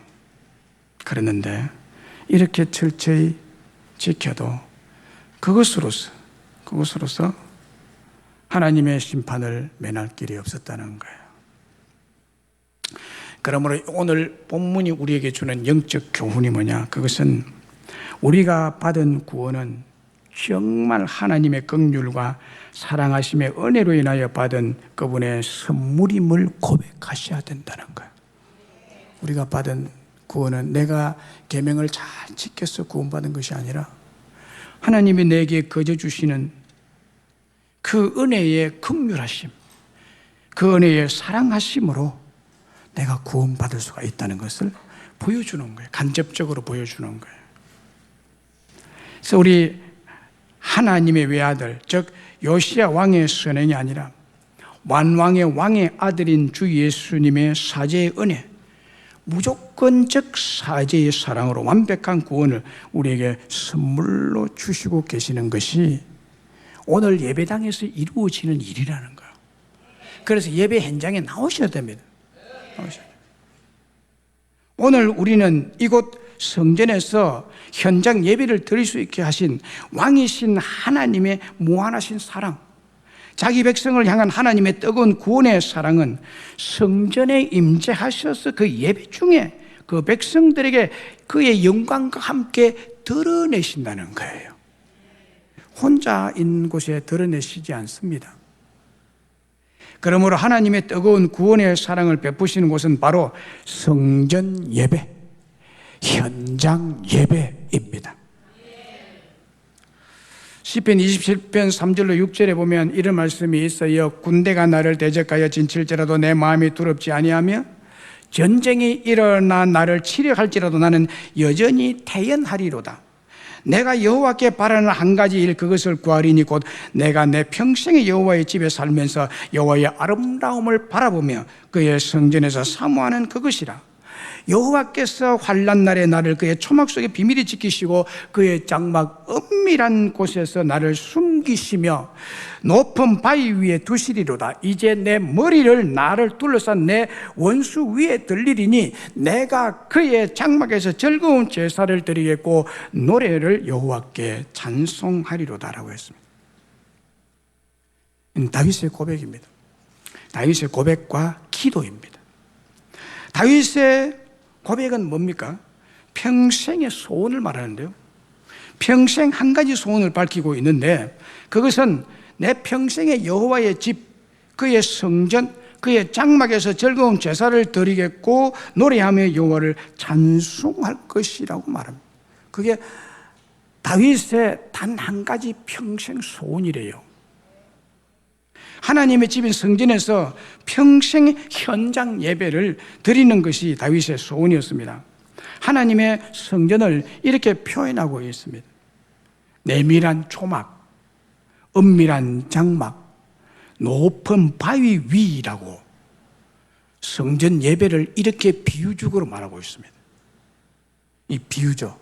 그랬는데 이렇게 철저히 지켜도 그것으로서 하나님의 심판을 면할 길이 없었다는 거예요. 그러므로 오늘 본문이 우리에게 주는 영적 교훈이 뭐냐? 그것은 우리가 받은 구원은 정말 하나님의 긍휼과 사랑하심의 은혜로 인하여 받은 그분의 선물임을 고백하셔야 된다는 거예요. 우리가 받은 구원은 내가 계명을 잘 지켜서 구원받은 것이 아니라 하나님이 내게 거저 주시는 그 은혜의 긍휼하심, 그 은혜의 사랑하심으로 내가 구원받을 수가 있다는 것을 보여주는 거예요. 간접적으로 보여주는 거예요. 그래서 우리 하나님의 외아들, 즉 요시야 왕의 선행이 아니라 만왕의 왕의 아들인 주 예수님의 사죄의 은혜, 무조건적 사죄의 사랑으로 완벽한 구원을 우리에게 선물로 주시고 계시는 것이 오늘 예배당에서 이루어지는 일이라는 거예요. 그래서 예배 현장에 나오셔야 됩니다. 오늘 우리는 이곳 성전에서 현장 예배를 드릴 수 있게 하신 왕이신 하나님의 무한하신 사랑, 자기 백성을 향한 하나님의 뜨거운 구원의 사랑은 성전에 임재하셔서 그 예배 중에 그 백성들에게 그의 영광과 함께 드러내신다는 거예요. 혼자 있는 곳에 드러내시지 않습니다. 그러므로 하나님의 뜨거운 구원의 사랑을 베푸시는 곳은 바로 성전 예배, 현장 예배입니다. 시편 27편 3절로 6절에 보면 이런 말씀이 있어요. 군대가 나를 대적하여 진칠지라도 내 마음이 두렵지 아니하며 전쟁이 일어나 나를 치려할지라도 나는 여전히 태연하리로다. 내가 여호와께 바라는 한 가지 일, 그것을 구하리니 곧 내가 내 평생의 여호와의 집에 살면서 여호와의 아름다움을 바라보며 그의 성전에서 사모하는 그것이라. 여호와께서 환난 날에 나를 그의 초막 속에 비밀히 지키시고 그의 장막 은밀한 곳에서 나를 숨기시며 높은 바위 위에 두시리로다. 이제 내 머리를 나를 둘러싼 내 원수 위에 들리리니 내가 그의 장막에서 즐거운 제사를 드리겠고 노래를 여호와께 찬송하리로다 라고 했습니다. 다윗의 고백입니다. 다윗의 고백과 기도입니다. 다윗의 고백은 뭡니까? 평생의 소원을 말하는데요. 평생 한 가지 소원을 밝히고 있는데 그것은 내 평생의 여호와의 집, 그의 성전, 그의 장막에서 즐거운 제사를 드리겠고 노래하며 여호와를 찬송할 것이라고 말합니다. 그게 다윗의 단 한 가지 평생 소원이래요. 하나님의 집인 성전에서 평생 현장 예배를 드리는 것이 다윗의 소원이었습니다. 하나님의 성전을 이렇게 표현하고 있습니다. 내밀한 초막, 은밀한 장막, 높은 바위 위라고 성전 예배를 이렇게 비유적으로 말하고 있습니다. 이 비유죠.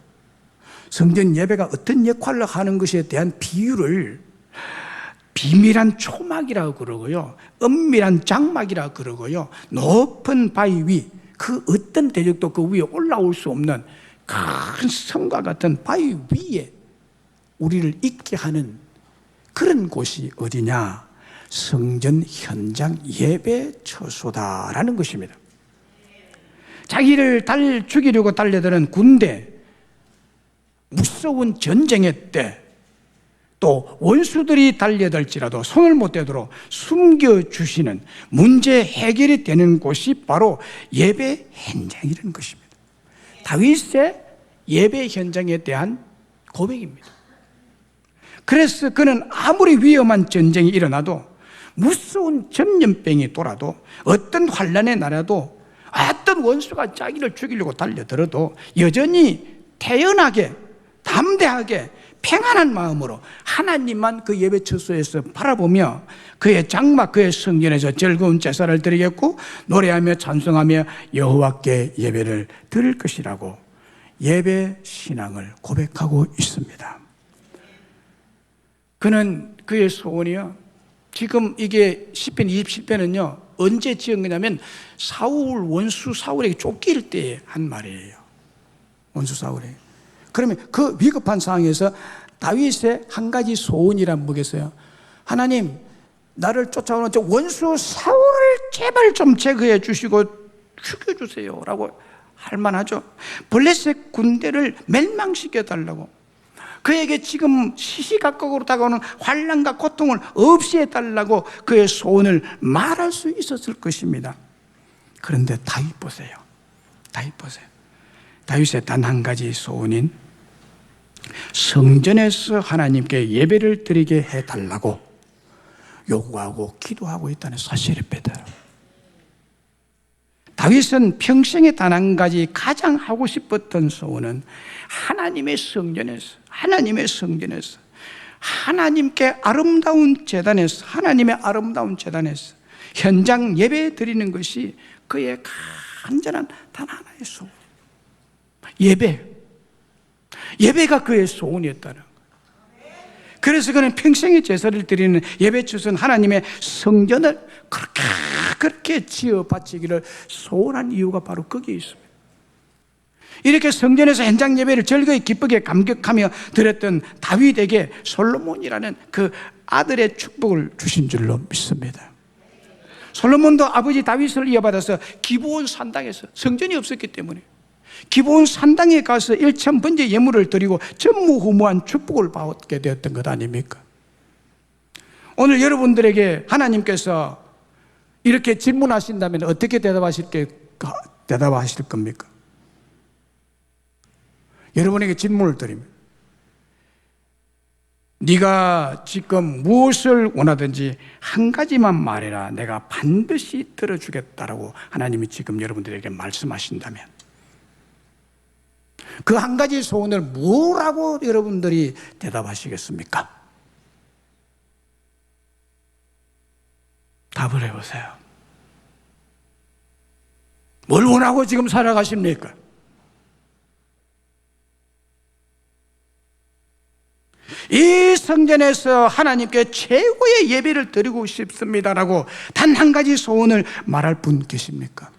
성전 예배가 어떤 역할을 하는 것에 대한 비유를 비밀한 초막이라고 그러고요, 은밀한 장막이라고 그러고요, 높은 바위 위, 그 어떤 대적도 그 위에 올라올 수 없는 큰 성과 같은 바위 위에 우리를 있게 하는 그런 곳이 어디냐? 성전 현장 예배 처소다라는 것입니다. 자기를 죽이려고 달려드는 군대, 무서운 전쟁의 때, 또 원수들이 달려들지라도 손을 못 대도록 숨겨주시는 문제 해결이 되는 곳이 바로 예배 현장이라는 것입니다. 다윗의 예배 현장에 대한 고백입니다. 그래서 그는 아무리 위험한 전쟁이 일어나도, 무서운 전염병이 돌아도, 어떤 환난의 나라도, 어떤 원수가 자기를 죽이려고 달려들어도 여전히 태연하게, 담대하게, 평안한 마음으로 하나님만 그 예배 처소에서 바라보며 그의 장막, 그의 성전에서 즐거운 제사를 드리겠고 노래하며 찬송하며 여호와께 예배를 드릴 것이라고 예배 신앙을 고백하고 있습니다. 그는 그의 소원이요, 지금 이게 시편 27편은요 언제 지은 거냐면 원수 사울에게 쫓길 때 한 말이에요. 원수 사울에게. 그러면 그 위급한 상황에서 다윗의 한 가지 소원이란 뭐겠어요? 하나님, 나를 쫓아오는 저 원수 사울을 제발 좀 제거해 주시고 죽여주세요 라고 할 만하죠. 블레셋 군대를 멸망시켜 달라고, 그에게 지금 시시각각으로 다가오는 환난과 고통을 없이 해달라고 그의 소원을 말할 수 있었을 것입니다. 그런데 다윗 보세요. 다윗의 단 한 가지 소원인 성전에서 하나님께 예배를 드리게 해달라고 요구하고 기도하고 있다는 사실입니다. 다윗은 평생에 단 한 가지 가장 하고 싶었던 소원은 하나님의 성전에서 하나님께 아름다운 제단에서, 하나님의 아름다운 제단에서 현장 예배 드리는 것이 그의 간절한 단 하나의 소원. 예배가 그의 소원이었다는 거예요. 그래서 그는 평생의 제사를 드리는 예배 처소는 하나님의 성전을 그렇게 지어 바치기를 소원한 이유가 바로 거기에 있습니다. 이렇게 성전에서 현장 예배를 즐거이 기쁘게 감격하며 드렸던 다윗에게 솔로몬이라는 그 아들의 축복을 주신 줄로 믿습니다. 솔로몬도 아버지 다윗을 이어받아서 기브온 산당에서, 성전이 없었기 때문에 기본 산당에 가서 일천번째 예물을 드리고 전무후무한 축복을 받게 되었던 것 아닙니까? 오늘 여러분들에게 하나님께서 이렇게 질문하신다면 어떻게 대답하실 겁니까? 여러분에게 질문을 드립니다. 네가 지금 무엇을 원하든지 한 가지만 말해라. 내가 반드시 들어주겠다라고 하나님이 지금 여러분들에게 말씀하신다면 그 한 가지 소원을 뭐라고 여러분들이 대답하시겠습니까? 답을 해보세요. 뭘 원하고 지금 살아가십니까? 이 성전에서 하나님께 최고의 예배를 드리고 싶습니다라고 단 한 가지 소원을 말할 분 계십니까?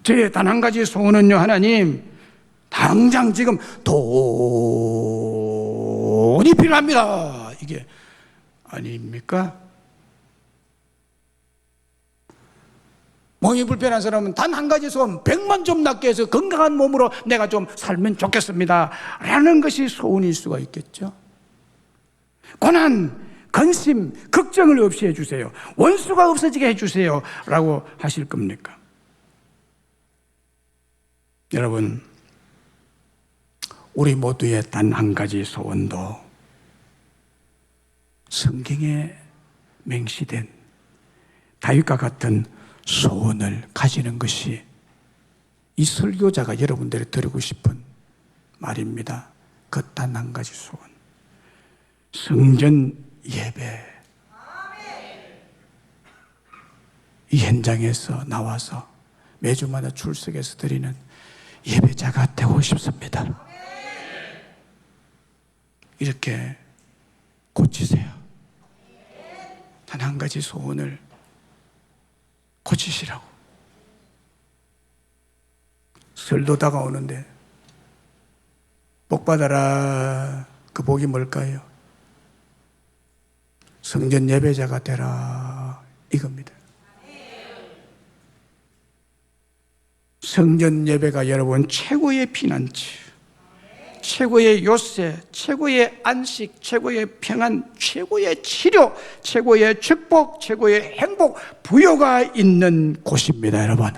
제 단 한 가지 소원은요, 하나님, 당장 지금 돈이 필요합니다. 이게 아닙니까? 몸이 불편한 사람은 단 한 가지 소원, 100만 좀 낫게 해서 건강한 몸으로 내가 좀 살면 좋겠습니다 라는 것이 소원일 수가 있겠죠. 고난, 근심, 걱정을 없이 해주세요. 원수가 없어지게 해주세요 라고 하실 겁니까? 여러분, 우리 모두의 단 한 가지 소원도 성경에 맹시된 다윗과 같은 소원을 가지는 것이 이 설교자가 여러분들에 드리고 싶은 말입니다. 그 단 한 가지 소원, 성전 예배. 이 현장에서 나와서 매주마다 출석해서 드리는 예배자가 되고 싶습니다. 이렇게 고치세요. 단 한 가지 소원을 고치시라고. 설도 다가오는데 복 받아라. 그 복이 뭘까요? 성전 예배자가 되라, 이겁니다. 성전 예배가 여러분 최고의 피난처, 최고의 요새, 최고의 안식, 최고의 평안, 최고의 치료, 최고의 축복, 최고의 행복, 부여가 있는 곳입니다. 여러분,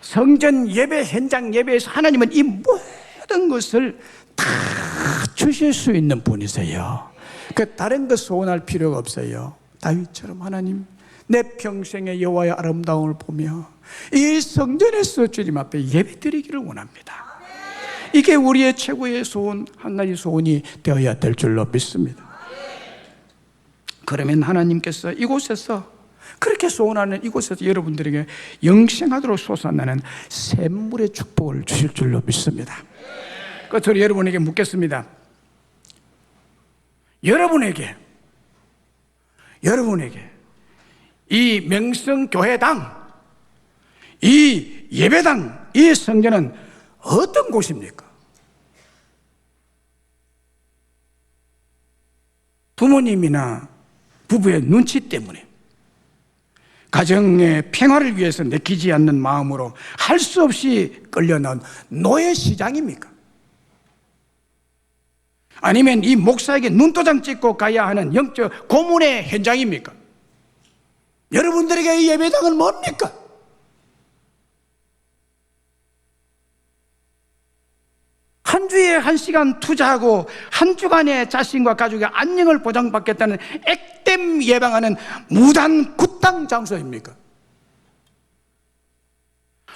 성전 예배, 현장 예배에서 하나님은 이 모든 것을 다 주실 수 있는 분이세요. 그 다른 것 소원할 필요가 없어요. 다윗처럼 하나님, 내 평생의 여호와의 아름다움을 보며 이 성전에서 주님 앞에 예배드리기를 원합니다. 이게 우리의 최고의 소원, 한 가지 소원이 되어야 될 줄로 믿습니다. 그러면 하나님께서 이곳에서, 그렇게 소원하는 이곳에서 여러분들에게 영생하도록 솟아나는 샘물의 축복을 주실 줄로 믿습니다. 끝으로 여러분에게 묻겠습니다. 여러분에게 이 명성교회당, 이 예배당, 이 성전은 어떤 곳입니까? 부모님이나 부부의 눈치 때문에 가정의 평화를 위해서 내키지 않는 마음으로 할 수 없이 끌려나온 노예 시장입니까? 아니면 이 목사에게 눈도장 찍고 가야 하는 영적 고문의 현장입니까? 여러분들에게 이 예배당은 뭡니까? 한 주에 1시간 투자하고 한 주간의 자신과 가족의 안녕을 보장받겠다는 액땜 예방하는 무단 굿당 장소입니까?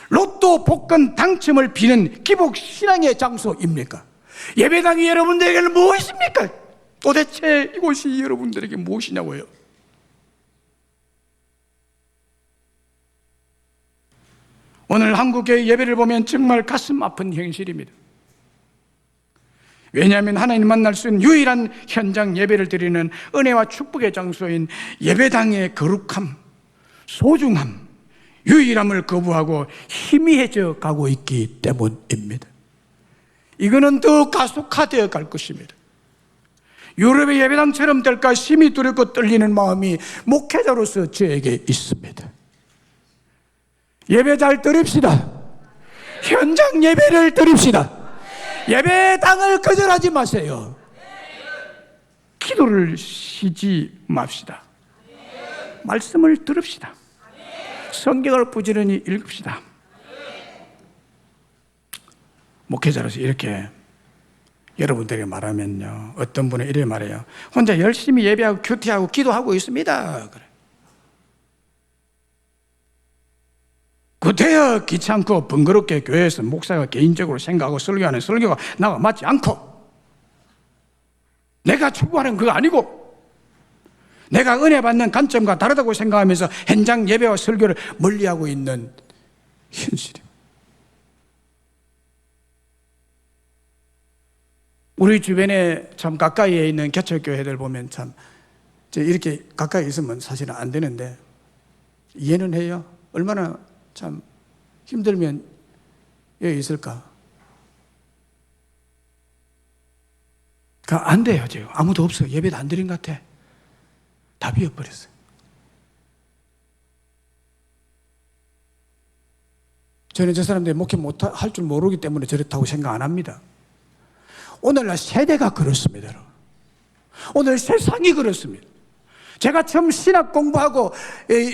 로또 복권 당첨을 비는 기복 신앙의 장소입니까? 예배당이 여러분들에게는 무엇입니까? 도대체 이곳이 여러분들에게 무엇이냐고요? 오늘 한국교회 예배를 보면 정말 가슴 아픈 현실입니다. 왜냐하면 하나님 만날 수 있는 유일한 현장 예배를 드리는 은혜와 축복의 장소인 예배당의 거룩함, 소중함, 유일함을 거부하고 희미해져 가고 있기 때문입니다. 이거는 더 가속화되어 갈 것입니다. 유럽의 예배당처럼 될까 심히 두렵고 떨리는 마음이 목회자로서 저에게 있습니다. 예배자를 드립시다. 현장 예배를 드립시다. 예배당을 거절하지 마세요. 기도를 쉬지 맙시다. 말씀을 들읍시다. 성경을 부지런히 읽읍시다. 목회자로서 이렇게 여러분들에게 말하면요, 어떤 분은 이렇게 말해요. 혼자 열심히 예배하고 큐티하고 기도하고 있습니다. 그래. 그때야 귀찮고 번거롭게 교회에서 목사가 개인적으로 생각하고 설교하는 설교가 나와 맞지 않고, 내가 추구하는 그거 아니고 내가 은혜 받는 관점과 다르다고 생각하면서 현장 예배와 설교를 멀리하고 있는 현실입니다. 우리 주변에 참 가까이에 있는 개척교회들 보면 참 이렇게 가까이 있으면 사실은 안 되는데 이해는 해요. 얼마나 참 힘들면 여기 있을까? 안 돼요. 지금 아무도 없어요. 예배도 안 드린 것 같아. 다 비어버렸어요. 저는 저 사람들이 목회 못할 줄 모르기 때문에 저렇다고 생각 안 합니다. 오늘날 세대가 그렇습니다. 오늘 세상이 그렇습니다. 제가 처음 신학 공부하고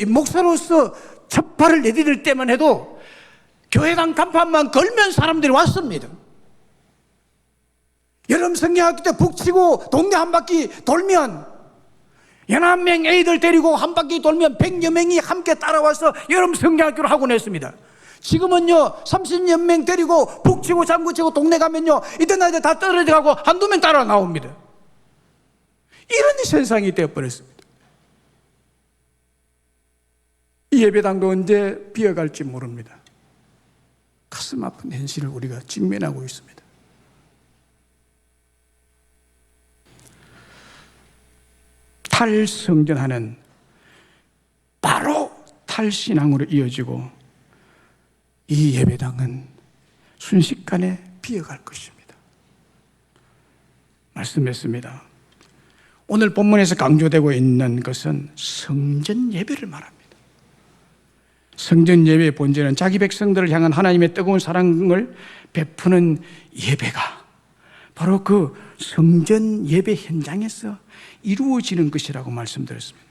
목사로서 첫 발을 내디딜 때만 해도 교회당 간판만 걸면 사람들이 왔습니다. 여름 성경학교 때 북치고 동네 한 바퀴 돌면, 연합명 애들 데리고 한 바퀴 돌면 100여 명이 함께 따라와서 여름 성경학교를 하곤 했습니다. 지금은요 30여 명 데리고 북치고 장구치고 동네 가면요 이때나 이때 다 떨어져 가고 한두 명 따라 나옵니다. 이런 현상이 되어버렸습니다. 이 예배당도 언제 비어갈지 모릅니다. 가슴 아픈 현실을 우리가 직면하고 있습니다. 탈성전하는 바로 탈신앙으로 이어지고 이 예배당은 순식간에 비어갈 것입니다. 말씀했습니다. 오늘 본문에서 강조되고 있는 것은 성전 예배를 말합니다. 성전 예배의 본질은 자기 백성들을 향한 하나님의 뜨거운 사랑을 베푸는 예배가 바로 그 성전 예배 현장에서 이루어지는 것이라고 말씀드렸습니다.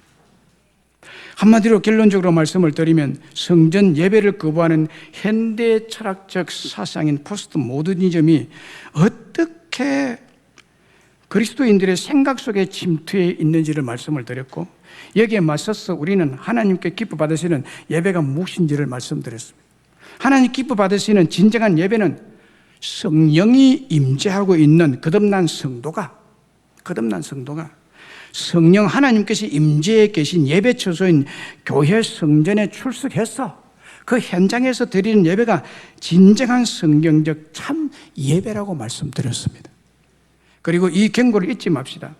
한마디로 결론적으로 말씀을 드리면 성전 예배를 거부하는 현대 철학적 사상인 포스트 모더니즘이 어떻게 그리스도인들의 생각 속에 침투해 있는지를 말씀을 드렸고, 여기에 맞서서 우리는 하나님께 기뻐 받으시는 예배가 무엇인지를 말씀드렸습니다. 하나님 기뻐 받으시는 진정한 예배는 성령이 임재하고 있는 거듭난 성도가 성령 하나님께서 임재해 계신 예배 처소인 교회 성전에 출석해서 그 현장에서 드리는 예배가 진정한 성경적 참 예배라고 말씀드렸습니다. 그리고 이 경고를 잊지 맙시다.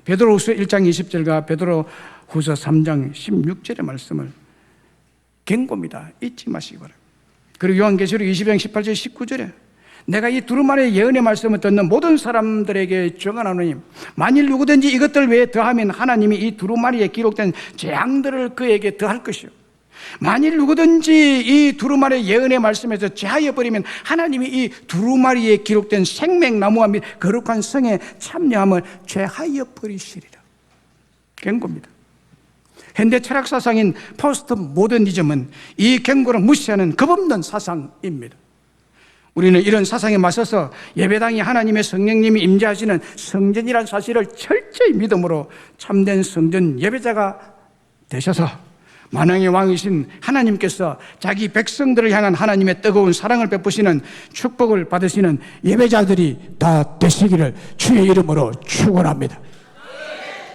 베드로후서 1장 20절과 베드로후서 3장 16절의 말씀을 경고입니다. 잊지 마시기 바랍니다. 그리고 요한계시록 20장 18절 19절에 내가 이 두루마리의 예언의 말씀을 듣는 모든 사람들에게 증언하노니 만일 누구든지 이것들 외에 더하면 하나님이 이 두루마리에 기록된 재앙들을 그에게 더할 것이요, 만일 누구든지 이 두루마리의 예언의 말씀에서 제하여 버리면 하나님이 이 두루마리에 기록된 생명나무와 및 거룩한 성에 참여함을 제하여 버리시리라. 경고입니다. 현대 철학 사상인 포스트 모더니즘은 이 경고를 무시하는 겁없는 사상입니다. 우리는 이런 사상에 맞서서 예배당이 하나님의 성령님이 임재하시는 성전이라는 사실을 철저히 믿음으로 참된 성전 예배자가 되셔서 만왕의 왕이신 하나님께서 자기 백성들을 향한 하나님의 뜨거운 사랑을 베푸시는 축복을 받으시는 예배자들이 다 되시기를 주의 이름으로 축원합니다.